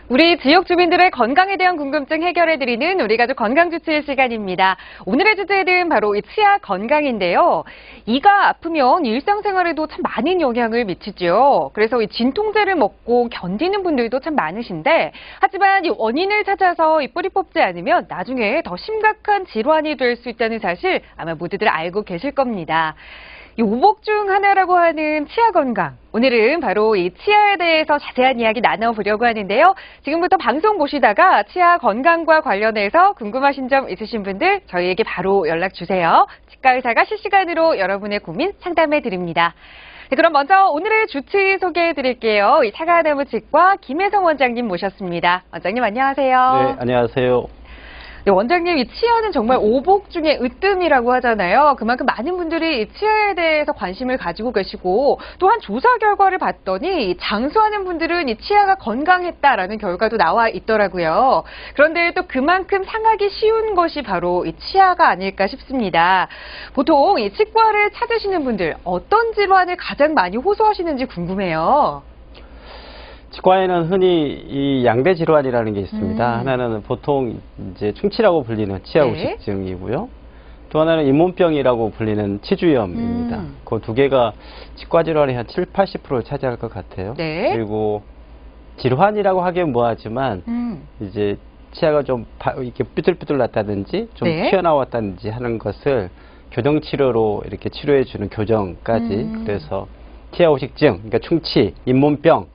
우리 지역 주민들의 건강에 대한 궁금증 해결해드리는 우리 가족 건강주치의 시간입니다. 오늘의 주제는 바로 이 치아 건강인데요. 이가 아프면 일상생활에도 참 많은 영향을 미치죠. 그래서 이 진통제를 먹고 견디는 분들도 참 많으신데, 하지만 이 원인을 찾아서 이 뿌리 뽑지 않으면 나중에 더 심각한 질환이 될 수 있다는 사실 아마 모두들 알고 계실 겁니다. 이 오복 중 하나라고 하는 치아 건강. 오늘은 바로 이 치아에 대해서 자세한 이야기 나눠보려고 하는데요. 지금부터 방송 보시다가 치아 건강과 관련해서 궁금하신 점 있으신 분들 저희에게 바로 연락 주세요. 치과 의사가 실시간으로 여러분의 고민 상담해 드립니다. 네, 그럼 먼저 오늘의 주치 소개해 드릴게요. 이 사과나무 치과 김혜성 원장님 모셨습니다. 원장님 안녕하세요. 네, 안녕하세요. 네, 원장님, 이 치아는 정말 오복 중에 으뜸이라고 하잖아요. 그만큼 많은 분들이 이 치아에 대해서 관심을 가지고 계시고, 또한 조사 결과를 봤더니 장수하는 분들은 이 치아가 건강했다라는 결과도 나와 있더라고요. 그런데 또 그만큼 상하기 쉬운 것이 바로 이 치아가 아닐까 싶습니다. 보통 이 치과를 찾으시는 분들 어떤 질환을 가장 많이 호소하시는지 궁금해요. 치과에는 흔히 이 양대 질환이라는 게 있습니다. 하나는 보통 이제 충치라고 불리는 치아 우식증이고요. 또 하나는 잇몸병이라고 불리는 치주염입니다. 그 두 개가 치과 질환의 한 70~80%를 차지할 것 같아요. 네. 그리고 질환이라고 하기엔 뭐하지만 이제 치아가 좀 이렇게 삐뚤삐뚤 났다든지 좀 튀어나왔다든지 하는 것을 교정 치료로 이렇게 치료해 주는 교정까지 그래서 치아 우식증, 그러니까 충치, 잇몸병,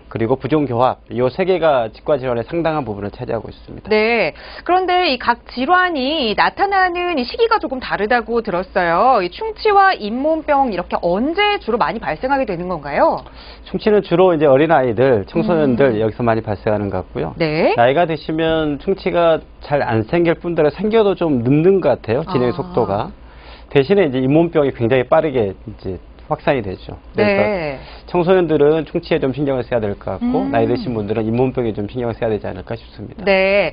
그리고 부종교합, 이 세 개가 치과 질환의 상당한 부분을 차지하고 있습니다. 네. 그런데 이 각 질환이 나타나는 이 시기가 조금 다르다고 들었어요. 이 충치와 잇몸병 이렇게 언제 주로 많이 발생하게 되는 건가요? 충치는 주로 이제 어린아이들, 청소년들 여기서 많이 발생하는 것 같고요. 네. 나이가 드시면 충치가 잘 안 생길 뿐더러 생겨도 좀 늦는 것 같아요. 진행 속도가. 대신에 이제 잇몸병이 굉장히 빠르게 이제 확산이 되죠. 그래서 청소년들은 충치에 좀 신경을 써야 될 것 같고 나이 드신 분들은 잇몸병에 좀 신경을 써야 되지 않을까 싶습니다. 네.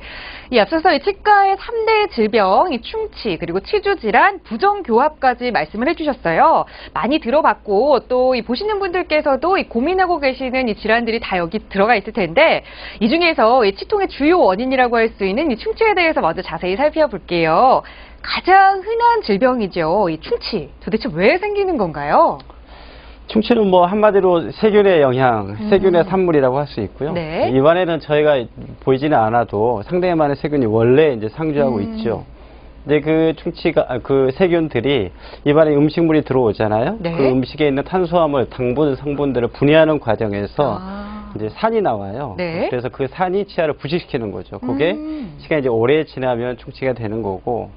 이 앞서서 이 치과의 3대 질병, 이 충치, 그리고 치주 질환, 부정교합까지 말씀을 해주셨어요. 많이 들어봤고 또 이 보시는 분들께서도 이 고민하고 계시는 이 질환들이 다 여기 들어가 있을 텐데 이 중에서 이 치통의 주요 원인이라고 할 수 있는 이 충치에 대해서 먼저 자세히 살펴볼게요. 가장 흔한 질병이죠. 이 충치. 도대체 왜 생기는 건가요? 충치는 뭐 한마디로 세균의 영향, 세균의 산물이라고 할 수 있고요. 네. 입안에는 저희가 보이지는 않아도 상당히 많은 세균이 원래 이제 상주하고 있죠. 근데 그 충치가, 그 세균들이 입안에 음식물이 들어오잖아요. 그 음식에 있는 탄수화물, 당분, 성분들을 분해하는 과정에서 이제 산이 나와요. 그래서 그 산이 치아를 부식시키는 거죠. 그게 시간이 이제 오래 지나면 충치가 되는 거고,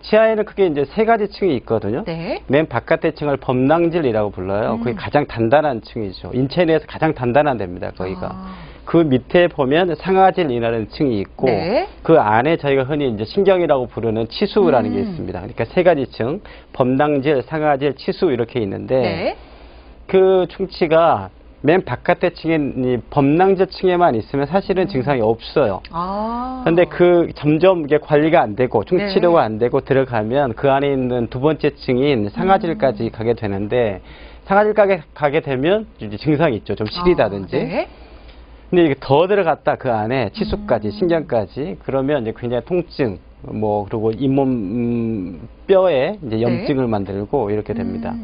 치아에는 크게 이제 세 가지 층이 있거든요. 맨 바깥의 층을 범낭질이라고 불러요. 그게 가장 단단한 층이죠. 인체 내에서 가장 단단한 데입니다, 거기가. 그 밑에 보면 상아질이라는 층이 있고, 그 안에 저희가 흔히 이제 신경이라고 부르는 치수라는 게 있습니다. 그러니까 세 가지 층, 범낭질, 상아질, 치수 이렇게 있는데, 그 충치가 맨 바깥의 층에, 범낭질 층에만 있으면 사실은 증상이 없어요. 그런데 그 점점 이게 관리가 안 되고 충치치료가 안 되고 들어가면 그 안에 있는 두 번째 층인 상아질까지 가게 되는데, 상아질까지 가게 되면 이제 증상이 있죠. 좀 시리다든지. 근데 이게 더 들어갔다 그 안에 치수까지, 신경까지 그러면 이제 굉장히 통증, 뭐 그리고 잇몸 뼈에 이제 염증을 만들고 이렇게 됩니다.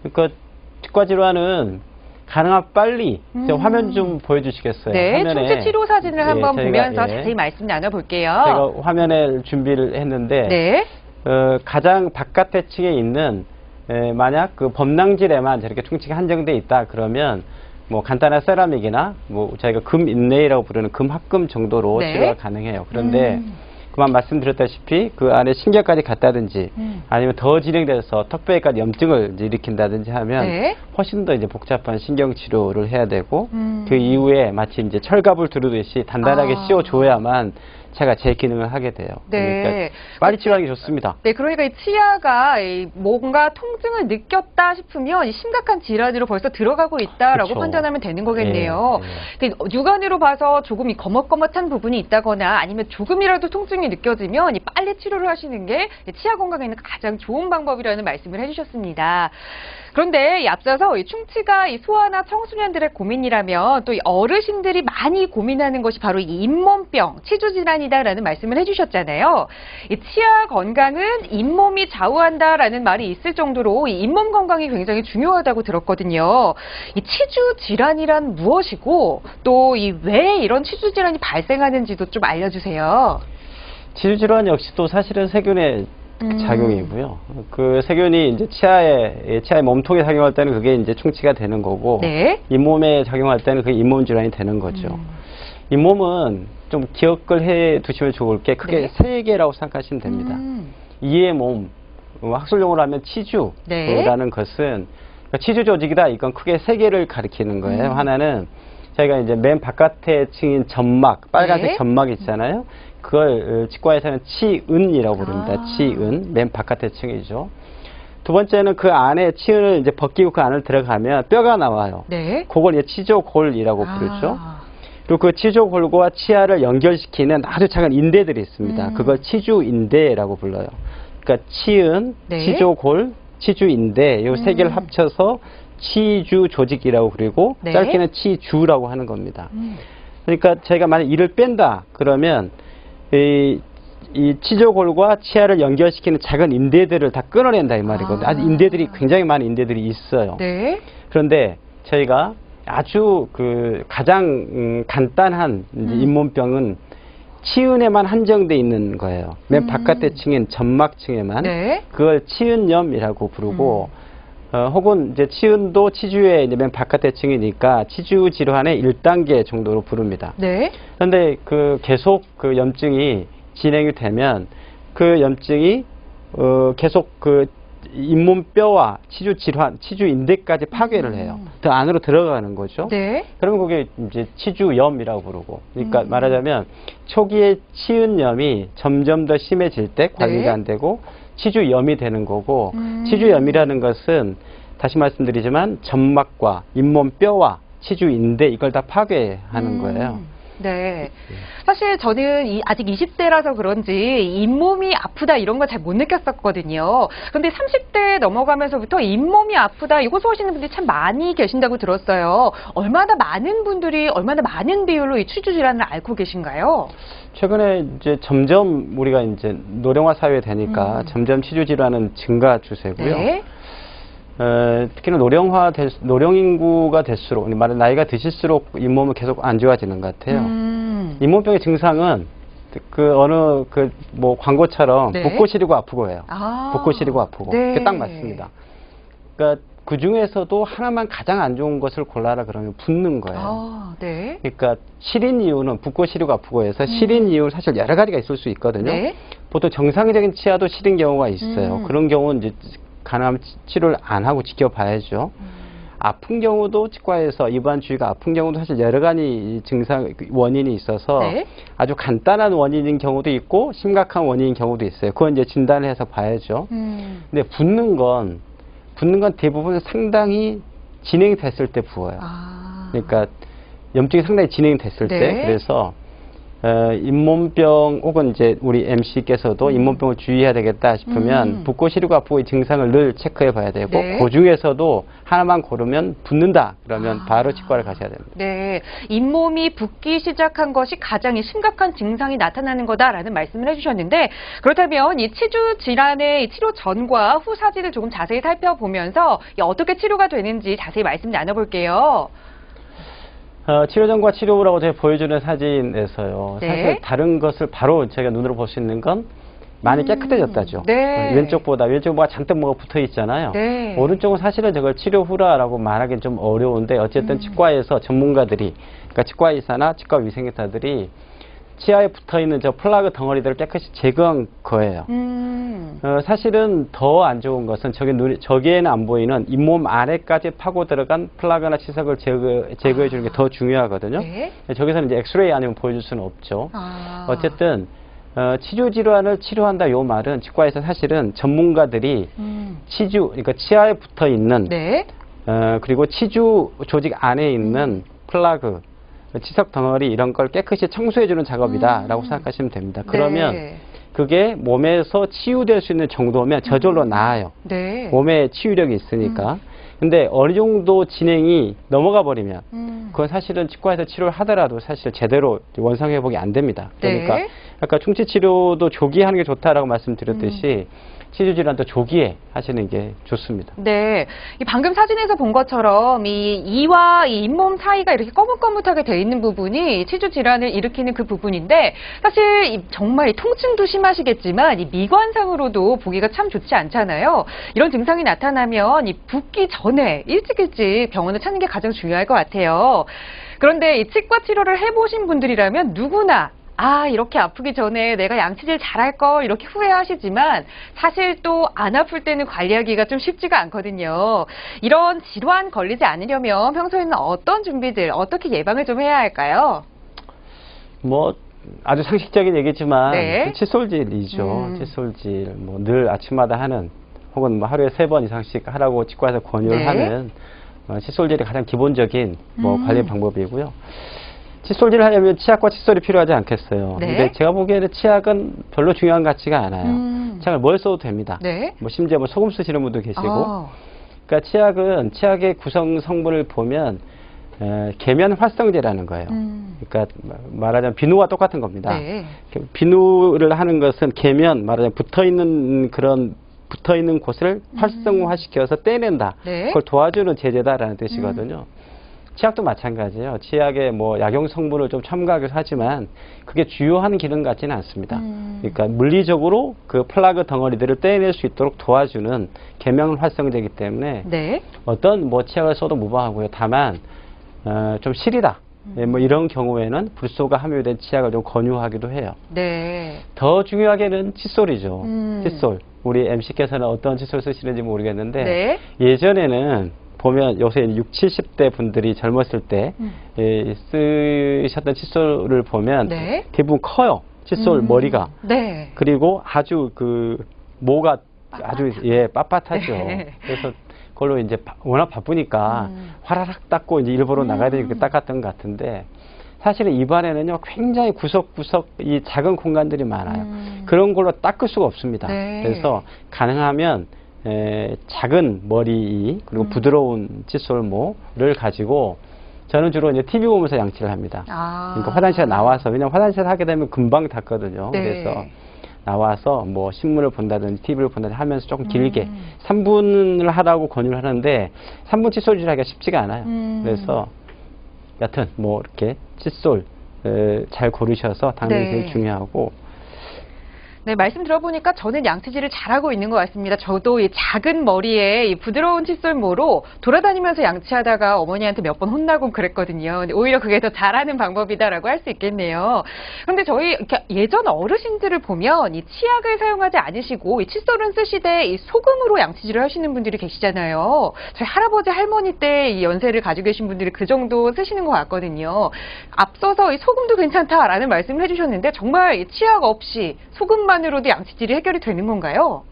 그러니까 치과 질환은 가능한 빨리 화면 좀 보여주시겠어요? 네, 화면에 충치 치료 사진을 한번 보면서 자세히 말씀 나눠볼게요. 제가 화면에 준비를 했는데 가장 바깥의 층에 있는 만약 그 범낭질에만 저렇게 충치가 한정돼 있다 그러면 뭐 간단한 세라믹이나 뭐 저희가 금 인레이라고 부르는 금 합금 정도로 치료가 가능해요. 그런데 그만 말씀드렸다시피 그 안에 신경까지 갔다든지 아니면 더 진행돼서 턱뼈에까지 염증을 이제 일으킨다든지 하면 훨씬 더 이제 복잡한 신경 치료를 해야 되고 그 이후에 마치 이제 철갑을 두르듯이 단단하게 씌워줘야만 치아가 제 기능을 하게 돼요. 그러니까 빨리 치료하는 게 좋습니다. 네, 그러니까 이 치아가 뭔가 통증을 느꼈다 싶으면 심각한 질환으로 벌써 들어가고 있다라고 판단하면 되는 거겠네요. 육안으로 봐서 조금 이 거뭇거뭇한 부분이 있다거나 아니면 조금이라도 통증이 느껴지면 빨리 치료를 하시는 게 치아 건강에는 가장 좋은 방법이라는 말씀을 해주셨습니다. 그런데 앞서서 이 충치가 이 소아나 청소년들의 고민이라면 또 이 어르신들이 많이 고민하는 것이 바로 이 잇몸병, 치주 질환이다라는 말씀을 해주셨잖아요. 이 치아 건강은 잇몸이 좌우한다라는 말이 있을 정도로 이 잇몸 건강이 굉장히 중요하다고 들었거든요. 이 치주 질환이란 무엇이고 또 이 왜 이런 치주 질환이 발생하는지도 좀 알려주세요. 치주 질환 역시도 사실은 세균의 작용이고요. 그 세균이 이제 치아의 몸통에 작용할 때는 그게 이제 충치가 되는 거고, 네. 잇몸에 작용할 때는 그게 잇몸 질환이 되는 거죠. 잇몸은 좀 기억을 해 두시면 좋을 게 크게 네. 세 개라고 생각하시면 됩니다. 이의 몸, 학술용어로 하면 치주라는 것은 그러니까 치주 조직이다. 이건 크게 세 개를 가리키는 거예요. 하나는 저희가 이제 맨 바깥에 층인 점막, 빨간색 네. 점막 있잖아요. 그걸 치과에서는 치은이라고 부릅니다. 치은, 맨 바깥에 층이죠. 두 번째는 그 안에 치은을 이제 벗기고 그 안을 들어가면 뼈가 나와요. 네. 그걸 이제 치조골이라고 부르죠. 그리고 그 치조골과 치아를 연결시키는 아주 작은 인대들이 있습니다. 그걸 치주인대라고 불러요. 그러니까 치은, 네. 치조골, 치주인대 이 세 개를 합쳐서 치주 조직이라고 그리고 네. 짧게는 치주라고 하는 겁니다. 그러니까 저희가 만약 이를 뺀다 그러면 이 치조골과 치아를 연결시키는 작은 인대들을 다 끊어낸다 이 말이거든요. 아주 인대들이 굉장히 많은 인대들이 있어요. 네. 그런데 저희가 아주 그 가장 간단한 이제 잇몸병은 치은에만 한정돼 있는 거예요. 맨 바깥에 층인 점막층에만. 네. 그걸 치은염이라고 부르고 혹은 이제 치은도 치주의 이제 맨 바깥에 층이니까 치주 질환의 1단계 정도로 부릅니다. 네. 그런데 그 계속 그 염증이 진행이 되면 그 염증이 계속 그 잇몸뼈와 치주 질환, 치주 인대까지 파괴를 해요. 더 안으로 들어가는 거죠. 네. 그러면 그게 이제 치주염이라고 부르고. 그러니까 말하자면 초기에 치은염이 점점 더 심해질 때 관리가 네. 안 되고 치주염이 되는 거고 치주염이라는 것은 다시 말씀드리지만 점막과 잇몸뼈와 치주인대 이걸 다 파괴하는 거예요. 네. 사실 저는 아직 20대라서 그런지 잇몸이 아프다 이런 걸 잘 못 느꼈었거든요. 그런데 30대 넘어가면서부터 잇몸이 아프다 이거 호소하시는 분들이 참 많이 계신다고 들었어요. 얼마나 많은 비율로 이 치주 질환을 앓고 계신가요? 최근에 이제 점점 우리가 이제 노령화 사회 되니까 점점 치주 질환은 증가 추세고요. 네. 특히나 노령 인구가 될수록 말은 나이가 드실수록 잇몸은 계속 안 좋아지는 것 같아요. 잇몸병의 증상은 그 어느 그 뭐 광고처럼 네. 붓고 시리고 아프고 해요. 붓고 시리고 아프고 네. 그게 딱 맞습니다. 그러니까 그 중에서도 하나만 가장 안 좋은 것을 골라라 그러면 붓는 거예요. 네. 그러니까 시린 이유는 붓고 시리고 아프고 해서 시린 이유는 사실 여러 가지가 있을 수 있거든요. 네. 보통 정상적인 치아도 시린 경우가 있어요. 그런 경우는 이제 가능하면 치료를 안 하고 지켜봐야죠. 아픈 경우도 치과에서 입안 주위가 아픈 경우도 사실 여러 가지 원인이 있어서 네. 아주 간단한 원인인 경우도 있고 심각한 원인인 경우도 있어요. 그건 이제 진단을 해서 봐야죠. 근데 붓는 건 대부분 상당히 진행이 됐을 때 부어요. 그러니까 염증이 상당히 진행이 됐을 네. 때 그래서 잇몸병 혹은 이제 우리 MC께서도 잇몸병을 주의해야 되겠다 싶으면 붓고 시리고 아프고 이 증상을 늘 체크해 봐야 되고 네. 그 중에서도 하나만 고르면 붓는다 그러면 바로 치과를 가셔야 됩니다. 네, 잇몸이 붓기 시작한 것이 가장 심각한 증상이 나타나는 거다라는 말씀을 해주셨는데 그렇다면 이 치주 질환의 치료 전과 후 사진을 조금 자세히 살펴보면서 어떻게 치료가 되는지 자세히 말씀 나눠볼게요. 치료 전과 치료 후라고 제가 보여주는 사진에서요. 네. 사실 다른 것을 바로 제가 눈으로 볼 수 있는 건 많이 깨끗해졌다죠. 네. 왼쪽보다 잔뜩 뭐가 붙어 있잖아요. 네. 오른쪽은 사실은 저걸 치료 후라라고 말하기는 좀 어려운데 어쨌든 치과에서 전문가들이 그러니까 치과 의사나 치과 위생의사들이 치아에 붙어 있는 저 플라그 덩어리들을 깨끗이 제거한 거예요. 사실은 더 안 좋은 것은 저기에는 안 보이는 잇몸 아래까지 파고 들어간 플라그나 치석을 제거해 주는 게 더 중요하거든요. 네. 저기서는 이제 엑스레이 아니면 보여줄 수는 없죠. 어쨌든 치주 질환을 치료한다 요 말은 치과에서 사실은 전문가들이 그러니까 치아에 붙어 있는 네. 그리고 치주 조직 안에 있는 플라그 치석 덩어리 이런 걸 깨끗이 청소해 주는 작업이다라고 생각하시면 됩니다. 그러면 네. 그게 몸에서 치유될 수 있는 정도면 저절로 나아요. 네. 몸에 치유력이 있으니까. 근데 어느 정도 진행이 넘어가 버리면 그건 사실은 치과에서 치료를 하더라도 사실 제대로 원상 회복이 안 됩니다. 그러니까 네. 아까 충치 치료도 조기에 하는 게 좋다라고 말씀드렸듯이 치주 질환도 조기에 하시는 게 좋습니다. 네. 이 방금 사진에서 본 것처럼 이 이와 이 잇몸 사이가 이렇게 거뭇거뭇하게 돼 있는 부분이 치주 질환을 일으키는 그 부분인데 사실 정말 이 통증도 심하시겠지만 이 미관상으로도 보기가 참 좋지 않잖아요. 이런 증상이 나타나면 이 붓기 전에 일찍 병원을 찾는 게 가장 중요할 것 같아요. 그런데 이 치과 치료를 해보신 분들이라면 누구나 이렇게 아프기 전에 내가 양치질 잘할 걸 이렇게 후회하시지만 사실 또 안 아플 때는 관리하기가 좀 쉽지가 않거든요. 이런 질환 걸리지 않으려면 평소에는 어떤 준비들, 어떻게 예방을 좀 해야 할까요? 뭐 아주 상식적인 얘기지만 네. 칫솔질이죠. 칫솔질 뭐 늘 아침마다 하는 혹은 뭐 하루에 3번 이상씩 하라고 치과에서 권유를 네. 하는 칫솔질이 가장 기본적인 관리 방법이고요. 칫솔질을 하려면 치약과 칫솔이 필요하지 않겠어요. 네. 근데 제가 보기에는 치약은 별로 중요한 것 같지가 않아요. 치약을 뭘 써도 됩니다. 네. 뭐 심지어 뭐 소금 쓰시는 분도 계시고. 그러니까 치약의 구성 성분을 보면 계면 활성제라는 거예요. 그러니까 말하자면 비누와 똑같은 겁니다. 네. 비누를 하는 것은 계면 말하자면 붙어 있는 곳을 활성화시켜서 떼낸다. 네. 그걸 도와주는 제제다라는 뜻이거든요. 치약도 마찬가지예요. 치약에 뭐 약용 성분을 좀 첨가하기도 하지만 그게 주요한 기능 같지는 않습니다. 그러니까 물리적으로 그 플라그 덩어리들을 떼낼 수 있도록 도와주는 계면 활성제이기 때문에 네. 어떤 뭐 치약을 써도 무방하고요. 다만 좀 시리다. 뭐 이런 경우에는 불소가 함유된 치약을 좀 권유하기도 해요. 네. 더 중요하게는 칫솔이죠. 칫솔. 우리 MC께서는 어떤 칫솔 쓰시는지 모르겠는데 네. 예전에는 보면 요새 60, 70대 분들이 젊었을 때 쓰셨던 칫솔을 보면 네. 대부분 커요. 칫솔 머리가. 네. 그리고 아주 모가 아주 빳빳하죠. 네. 그래서 그걸로 이제 워낙 바쁘니까 화라락 닦고 이제 일부러 나가야 되니까 닦았던 것 같은데 사실은 입안에는요 굉장히 구석구석 이 작은 공간들이 많아요. 그런 걸로 닦을 수가 없습니다. 네. 그래서 가능하면 작은 머리 그리고 부드러운 칫솔모를 가지고 저는 주로 이제 TV 보면서 양치를 합니다. 그러니까 화장실에 나와서 왜냐면 화장실 하게 되면 금방 닿거든요. 네. 그래서 나와서 뭐 신문을 본다든지 TV를 본다든지 하면서 조금 길게 3분을 하라고 권유를 하는데 3분 칫솔질 하기가 쉽지가 않아요. 그래서 여튼 뭐 이렇게 칫솔 잘 고르셔서 당연히 네. 제일 중요하고 네, 말씀 들어보니까 저는 양치질을 잘하고 있는 것 같습니다. 저도 이 작은 머리에 이 부드러운 칫솔모로 돌아다니면서 양치하다가 어머니한테 몇 번 혼나고 그랬거든요. 근데 오히려 그게 더 잘하는 방법이다라고 할 수 있겠네요. 그런데 저희 예전 어르신들을 보면 이 치약을 사용하지 않으시고 이 칫솔은 쓰시되 이 소금으로 양치질을 하시는 분들이 계시잖아요. 저희 할아버지 할머니 때 이 연세를 가지고 계신 분들이 그 정도 쓰시는 것 같거든요. 앞서서 이 소금도 괜찮다라는 말씀을 해주셨는데 정말 이 치약 없이 소금만으로도 양치질이 해결이 되는 건가요?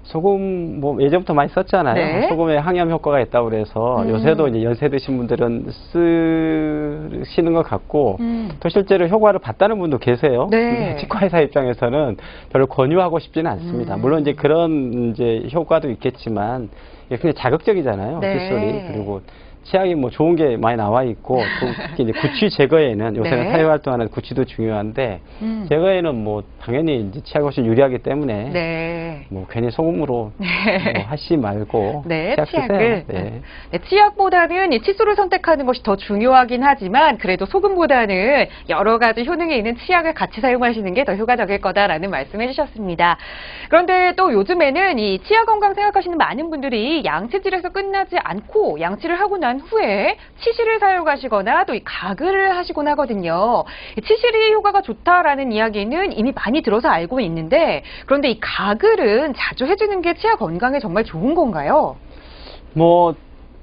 소금 뭐 예전부터 많이 썼잖아요. 네. 소금에 항염 효과가 있다고 그래서 요새도 이제 연세 드신 분들은 쓰시는 것 같고 또 실제로 효과를 봤다는 분도 계세요. 네. 치과 의사 입장에서는 별로 권유하고 싶지는 않습니다. 물론 이제 그런 이제 효과도 있겠지만 이게 굉장히 자극적이잖아요. 네. 칫솔이. 그리고 치약이 뭐 좋은 게 많이 나와 있고 또 특히 이제 구취 제거에는 요새는 네. 사회 활동하는 구취도 중요한데 제거에는 뭐 당연히 이제 치약이 훨씬 유리하기 때문에 네. 뭐 괜히 소금으로 네. 뭐 하시 말고 네, 치약 치약을. 쓰세요. 네. 네, 치약보다는 이 칫솔을 선택하는 것이 더 중요하긴 하지만 그래도 소금보다는 여러 가지 효능이 있는 치약을 같이 사용하시는 게 더 효과적일 거다라는 말씀해 주셨습니다. 그런데 또 요즘에는 이 치아 건강 생각하시는 많은 분들이 양치질에서 끝나지 않고 양치를 하고 난 후에 치실을 사용하시거나 또 이 가글을 하시곤 하거든요. 이 치실이 효과가 좋다라는 이야기는 이미 많이 들어서 알고 있는데 그런데 이 가글은 자주 해주는 게 치아 건강에 정말 좋은 건가요? 뭐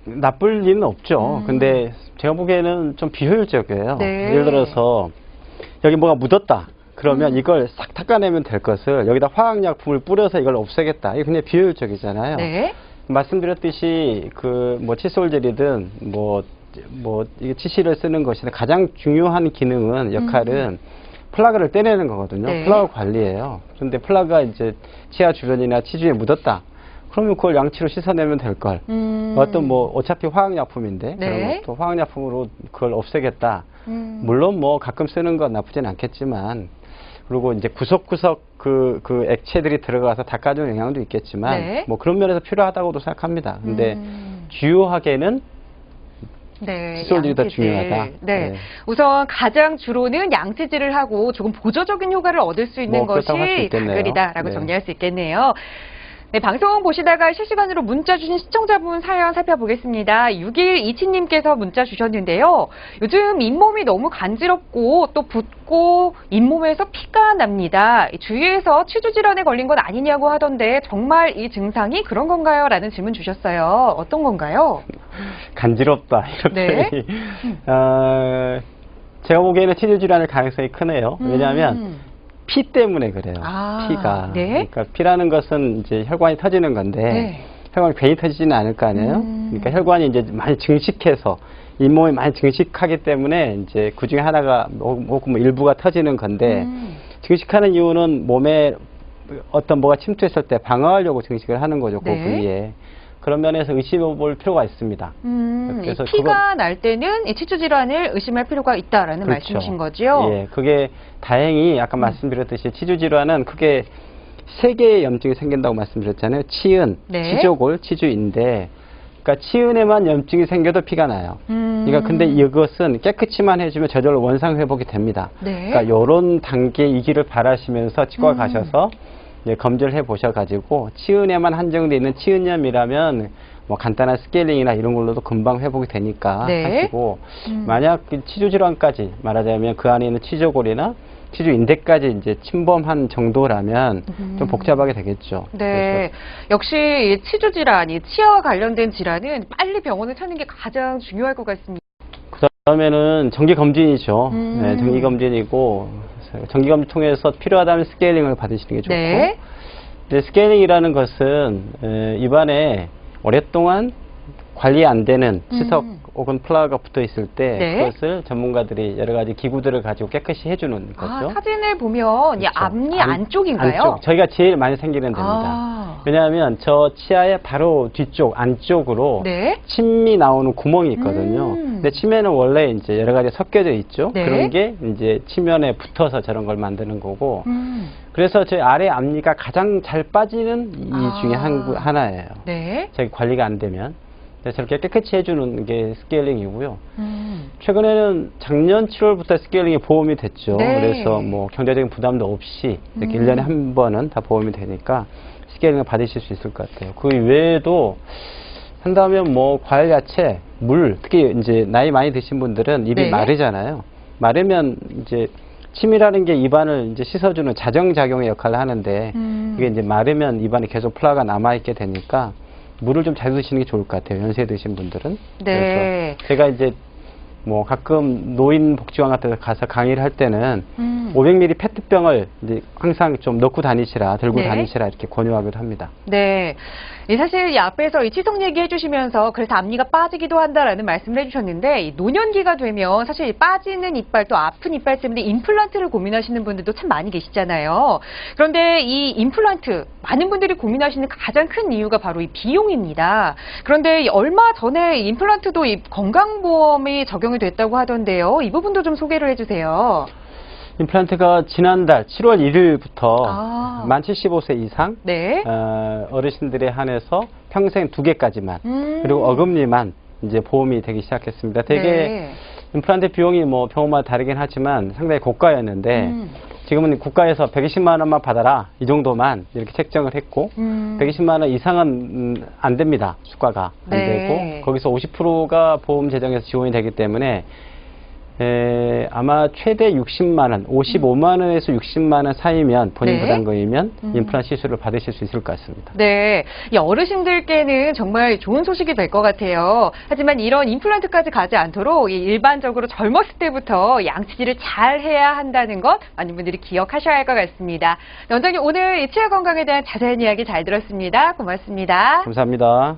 나쁠 리는 없죠. 근데 제가 보기에는 좀 비효율적이에요. 네. 예를 들어서 여기 뭐가 묻었다. 그러면 이걸 싹 닦아내면 될 것을 여기다 화학약품을 뿌려서 이걸 없애겠다. 이게 굉장히 비효율적이잖아요. 네. 말씀드렸듯이 그 뭐 칫솔젤이든 뭐 이게 치실을 쓰는 것이든 가장 중요한 기능은 역할은 플라그를 떼내는 거거든요. 네. 플라그 관리예요. 그런데 플라그가 이제 치아 주변이나 치주에 묻었다. 그러면 그걸 양치로 씻어내면 될 걸. 어떤 뭐 어차피 화학약품인데 네. 그런 것도 화학약품으로 그걸 없애겠다. 물론 뭐 가끔 쓰는 건 나쁘진 않겠지만 그리고 이제 구석구석 그 액체들이 들어가서 닦아주는 영향도 있겠지만 네. 뭐 그런 면에서 필요하다고도 생각합니다. 근데 주요하게는 네, 칫솔질이 더 양치질. 중요하다. 네. 네. 우선 가장 주로는 양치질을 하고 조금 보조적인 효과를 얻을 수 있는 뭐 그렇다고 할수 것이 있겠네요. 가글이다라고 네. 정리할 수 있겠네요. 네, 방송 보시다가 실시간으로 문자 주신 시청자분 사연 살펴보겠습니다. 6127님께서 문자 주셨는데요. 요즘 잇몸이 너무 간지럽고 또 붓고 잇몸에서 피가 납니다. 주위에서 치주 질환에 걸린 건 아니냐고 하던데 정말 이 증상이 그런 건가요? 라는 질문 주셨어요. 어떤 건가요? 간지럽다 이렇게. 네. 제가 보기에는 치주 질환의 가능성이 크네요. 왜냐하면 피 때문에 그래요. 아, 피가. 네. 그러니까 피라는 것은 이제 혈관이 터지는 건데 네. 혈관이 괜히 터지지는 않을 거 아니에요. 그러니까 혈관이 이제 많이 증식해서 잇몸이 많이 증식하기 때문에 이제 그 중에 하나가 혹은 뭐 일부가 터지는 건데 증식하는 이유는 몸에 어떤 뭐가 침투했을 때 방어하려고 증식을 하는 거죠. 그 네. 부위에. 그런 면에서 의심해 볼 필요가 있습니다. 이 피가 날 때는 이 치주 질환을 의심할 필요가 있다라는 그렇죠. 말씀이신 거죠? 예, 그게 다행히 아까 말씀드렸듯이 치주 질환은 크게 3개의 염증이 생긴다고 말씀드렸잖아요. 치은, 네. 치조골, 치주인데, 그러니까 치은에만 염증이 생겨도 피가 나요. 그러니까 근데 이것은 깨끗이만 해주면 저절로 원상 회복이 됩니다. 네. 그러니까 이런 단계이기를 바라시면서 치과 가셔서 예, 검진을 해 보셔가지고 치은에만 한정되어 있는 치은염이라면 뭐 간단한 스케일링이나 이런 걸로도 금방 회복이 되니까 네. 하시고 만약 그 치주 질환까지 말하자면 그 안에 있는 치조골이나 치주인대까지 이제 침범한 정도라면 좀 복잡하게 되겠죠. 네. 역시 이 치주 질환, 이 치아와 관련된 질환은 빨리 병원을 찾는 게 가장 중요할 것 같습니다. 그다음에는 정기 검진이죠. 네, 정기 검진이고 정기 검진 통해서 필요하다면 스케일링을 받으시는 게 좋고. 네. 근데 스케일링이라는 것은 입안에 오랫동안 관리 안 되는 치석 혹은 플라그가 붙어 있을 때 네. 그것을 전문가들이 여러 가지 기구들을 가지고 깨끗이 해주는 거죠. 사진을 보면 이 그렇죠. 앞니 안쪽인가요? 안쪽. 저희가 제일 많이 생기는 데입니다. 왜냐하면 저 치아의 바로 뒤쪽 안쪽으로 네. 침이 나오는 구멍이 있거든요. 근데 침에는 원래 이제 여러 가지 섞여져 있죠. 네. 그런 게 이제 치면에 붙어서 저런 걸 만드는 거고. 그래서 저희 아래 앞니가 가장 잘 빠지는 이 중에 하나예요. 네. 저기 관리가 안 되면. 저렇게 깨끗이 해주는 게 스케일링이고요. 최근에는 작년 7월부터 스케일링이 보험이 됐죠. 네. 그래서 뭐 경제적인 부담도 없이 이렇게 1년에 한 번은 다 보험이 되니까 스케일링을 받으실 수 있을 것 같아요. 그 외에도 한다면 뭐 과일, 야채, 물, 특히 이제 나이 많이 드신 분들은 입이 네. 마르잖아요. 마르면 이제 침이라는 게 입안을 이제 씻어주는 자정작용의 역할을 하는데 이게 이제 마르면 입안에 계속 플라가 남아있게 되니까 물을 좀 잘 드시는 게 좋을 것 같아요. 연세 드신 분들은. 네. 그래서 제가 이제 뭐 가끔 노인복지관 같은 데 가서 강의를 할 때는 500ml 페트병을 이제 항상 좀 넣고 다니시라, 들고 네. 다니시라 이렇게 권유하기도 합니다. 네. 사실 이 앞에서 이 치석 얘기해 주시면서 그래서 앞니가 빠지기도 한다라는 말씀을 해주셨는데 이 노년기가 되면 사실 빠지는 이빨 또 아픈 이빨 때문에 임플란트를 고민하시는 분들도 참 많이 계시잖아요. 그런데 이 임플란트 많은 분들이 고민하시는 가장 큰 이유가 바로 이 비용입니다. 그런데 얼마 전에 임플란트도 이 건강보험이 적용이 됐다고 하던데요. 이 부분도 좀 소개를 해주세요. 임플란트가 지난달 7월 1일부터 만 75세 이상 네. 어르신들에 한해서 평생 2개까지만 그리고 어금니만 이제 보험이 되기 시작했습니다. 되게 네. 임플란트 비용이 뭐 병원마다 다르긴 하지만 상당히 고가였는데 지금은 국가에서 120만 원만 받아라 이 정도만 이렇게 책정을 했고 120만 원 이상은 안 됩니다. 수가가 안 네. 되고 거기서 50%가 보험 재정에서 지원이 되기 때문에 아마 최대 60만 원, 55만 원에서 60만 원 사이면 본인 네. 부담금이면 임플란트 시술을 받으실 수 있을 것 같습니다. 네, 이 어르신들께는 정말 좋은 소식이 될 것 같아요. 하지만 이런 임플란트까지 가지 않도록 일반적으로 젊었을 때부터 양치질을 잘 해야 한다는 것 많은 분들이 기억하셔야 할 것 같습니다. 원장님 오늘 이 치아 건강에 대한 자세한 이야기 잘 들었습니다. 고맙습니다. 감사합니다.